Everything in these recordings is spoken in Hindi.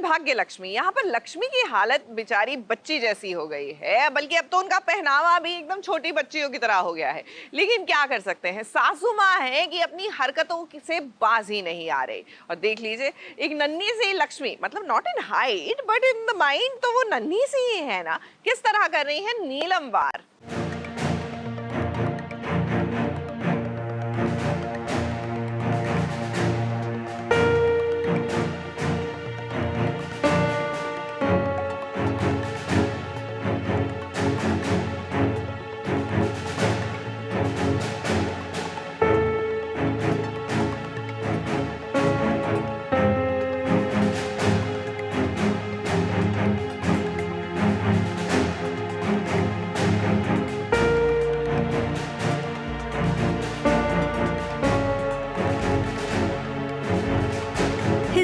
भाग्य लक्ष्मी। यहाँ पर लक्ष्मी की हालत बेचारी बच्ची जैसी हो गई है, बल्कि अब तो उनका पहनावा भी एकदम छोटी बच्चियों की तरह हो गया है। लेकिन क्या कर सकते हैं, सासू माँ है कि अपनी हरकतों से बाज ही नहीं आ रही। और देख लीजिए, एक नन्ही सी लक्ष्मी, मतलब not in height but in the mind तो वो नन्ही सी ही है ना, किस तरह कर रही है नीलम वार।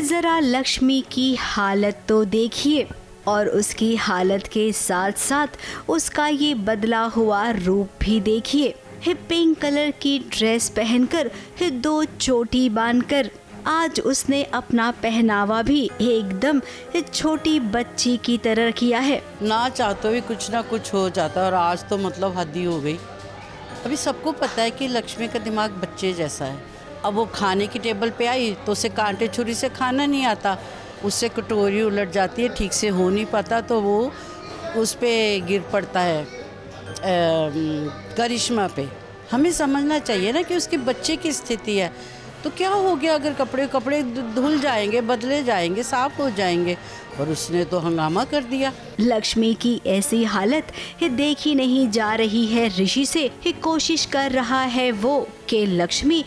जरा लक्ष्मी की हालत तो देखिए, और उसकी हालत के साथ साथ उसका ये बदला हुआ रूप भी देखिए। पिंक कलर की ड्रेस पहनकर, दो चोटी बांधकर, आज उसने अपना पहनावा भी एकदम छोटी बच्ची की तरह किया है। ना चाहते भी कुछ ना कुछ हो जाता, और आज तो मतलब हद ही हो गई। अभी सबको पता है कि लक्ष्मी का दिमाग बच्चे जैसा है। अब वो खाने की टेबल पे आई तो उसे कांटे छुरी से खाना नहीं आता, उससे कटोरी उलट जाती है, ठीक से हो नहीं पाता तो वो उस पे गिर पड़ता है करिश्मा पे। हमें समझना चाहिए ना कि उसके बच्चे की स्थिति है, तो क्या हो गया अगर कपड़े धुल जाएंगे, बदले जाएंगे, साफ हो जाएंगे, और उसने तो हंगामा कर दिया। लक्ष्मी की ऐसी हालत देखी नहीं जा रही है ऋषि से। कोशिश कर रहा है वो कि लक्ष्मी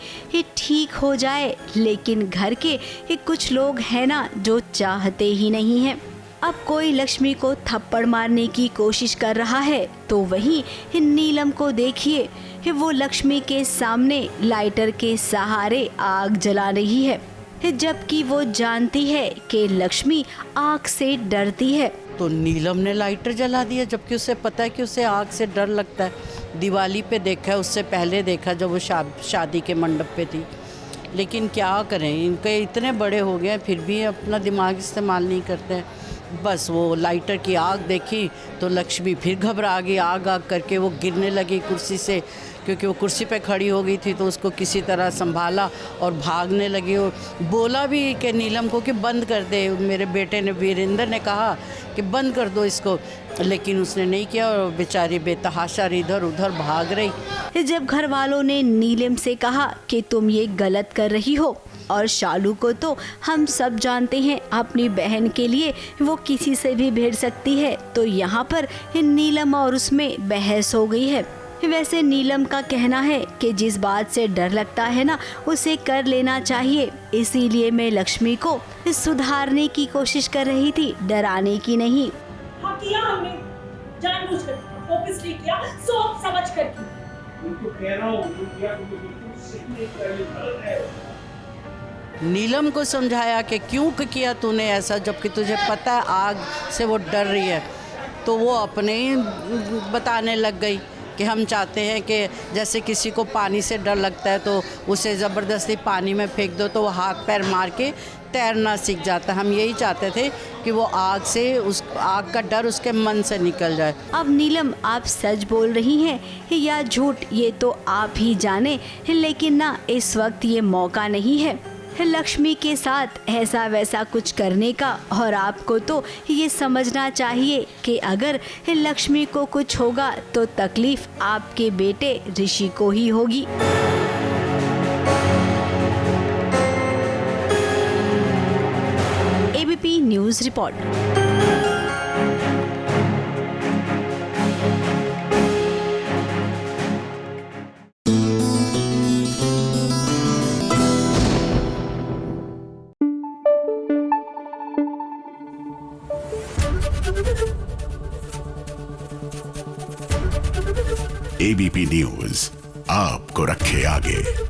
ठीक हो जाए, लेकिन घर के कुछ लोग हैं ना जो चाहते ही नहीं हैं। अब कोई लक्ष्मी को थप्पड़ मारने की कोशिश कर रहा है तो वहीं नीलम को देखिए, वो लक्ष्मी के सामने लाइटर के सहारे आग जला रही है, जबकि वो जानती है कि लक्ष्मी आग से डरती है। तो नीलम ने लाइटर जला दिया, जबकि उसे पता है कि उसे आग से डर लगता है। दिवाली पे देखा है, उससे पहले देखा जब वो शादी के मंडप पे थी। लेकिन क्या करें, इनके इतने बड़े हो गए फिर भी अपना दिमाग इस्तेमाल नहीं करते हैं। बस वो लाइटर की आग देखी तो लक्ष्मी फिर घबरा गई, आग करके वो गिरने लगी कुर्सी से, क्योंकि वो कुर्सी पे खड़ी हो गई थी तो उसको किसी तरह संभाला और भागने लगी। और बोला भी कि नीलम को कि बंद कर दे, मेरे बेटे ने, वीरेंद्र ने कहा कि बंद कर दो इसको, लेकिन उसने नहीं किया और बेचारी बेतहाशा इधर उधर भाग रही। जब घर वालों ने नीलम से कहा कि तुम ये गलत कर रही हो, और शालू को तो हम सब जानते हैं अपनी बहन के लिए वो किसी से भी भिड़ सकती है, तो यहाँ पर नीलम और उसमें बहस हो गई है। वैसे नीलम का कहना है कि जिस बात से डर लगता है ना उसे कर लेना चाहिए, इसीलिए मैं लक्ष्मी को सुधारने की कोशिश कर रही थी, डराने की नहीं। हाँ किया हमने, जानबूझकर, फोकस नहीं किया, सोच समझ कर किया। उनको कह रहा हूँ, जो किया तुमने बिल्कुल सही नहीं किया, ये गलत है। नीलम को समझाया कि क्यों किया तूने ऐसा, जबकि तुझे पता है आग से वो डर रही है, तो वो अपने ही बताने लग गई कि हम चाहते हैं कि जैसे किसी को पानी से डर लगता है तो उसे ज़बरदस्ती पानी में फेंक दो तो वो हाथ पैर मार के तैरना सीख जाता है। हम यही चाहते थे कि वो आग से, उस आग का डर उसके मन से निकल जाए। अब नीलम, आप सच बोल रही हैं या झूठ ये तो आप ही जाने, लेकिन ना इस वक्त ये मौका नहीं है लक्ष्मी के साथ ऐसा वैसा कुछ करने का, और आपको तो ये समझना चाहिए कि अगर लक्ष्मी को कुछ होगा तो तकलीफ आपके बेटे ऋषि को ही होगी। ABP news report. ABP news आपको रखे आगे।